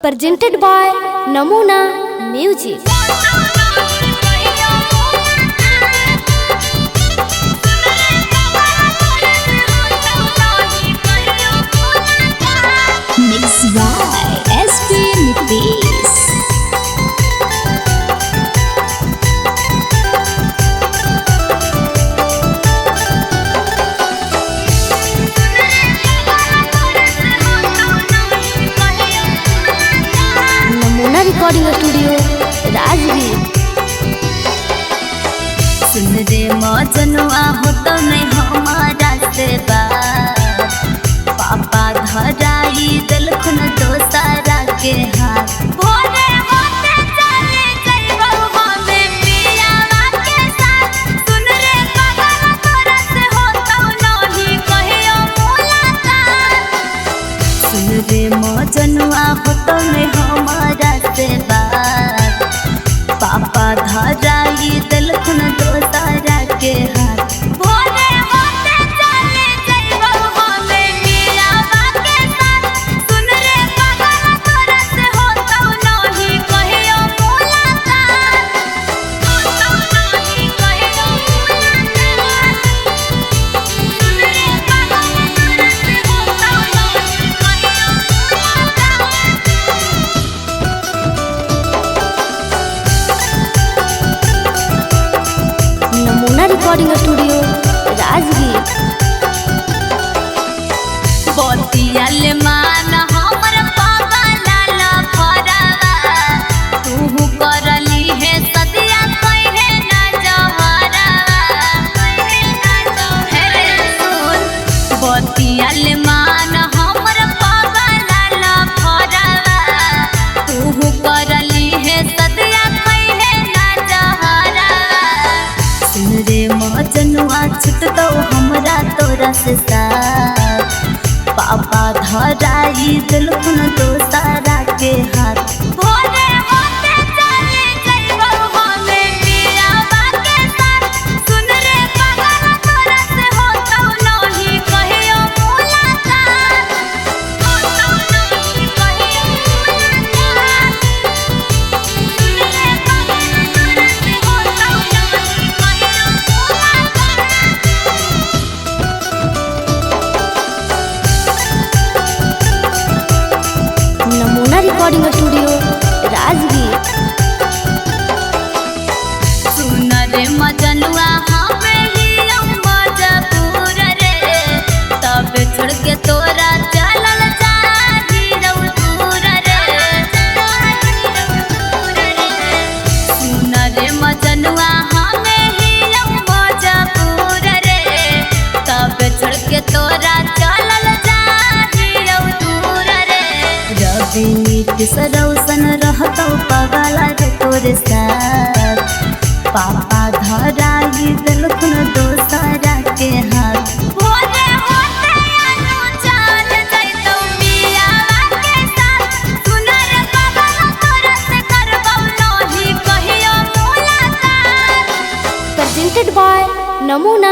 Presented by Namuna Music. Mixed by SP Nitish. नमूना recording studio Rajgir. सुन रे मजनुआ हो तो नहीं हमारा से बात, पापा धराई दिलखुन दोसारा के हाथ। भोरे होते चले जइबो हमें पियावा के साथ। सुन रे पागल तोरा से हो तो नहीं कहियो मुलाकात। सुन रे मजनुआ हो तो नहीं हमारा से बात, पापा धराई दिलखुन दोसारा के हाथ। भोरे होते चले जइबो हमें पियावा के साथ। सुन रे पागल तोरा से हो तो नहीं कहियो मुलाकात। तो नहीं कहियो मुलाकात। सुन रे पागल तोरा से हो तो नहीं कहियो नमूना रिकॉर्डिंग स्टूडियो राजगीर। बतियाल मान हमर पागल फरवा, तू करली है सदिया कहे ना जहरवा। हे सुन बतियाल मान हमर पागल फरवा, तू करली है सदिया कहे ना जहरवा। सुन रे मजनुआ छुट दो हमरा तोरा से साथ, पापा धराई दिलखुन दोसारा के हाथ। भोरे होते चले जइबो हमें पियावा के साथ। सुन रे पागल तोरा से हो तो नहीं कहियो मुलाकात। तो नहीं कहियो मुलाकात। सुन रे पागल तोरा से हो तो नहीं कहियो मुलाकात। नमूना रिकॉर्डिंग स्टूडियो राजगीर। सुन रे मजनुआ हमें ही मजबूर रे, तब छोड़ के तोरा चलल जाही दूर रे। सुन रे मजनुआ हमें ही मजबूर रे, तब छोड़ के तोरा चलल जाही दूर रे। रवि नीति सरौसन रहतो पगला रे तोरे साथ, पापा धराई दिलखुन दोसारा के हाथ। भोरे होते आनो चल जइतो पियावा के साथ। सुन रे पागल तोरा से करबौ नहीं कहियो मुलाकात। Presented by Namuna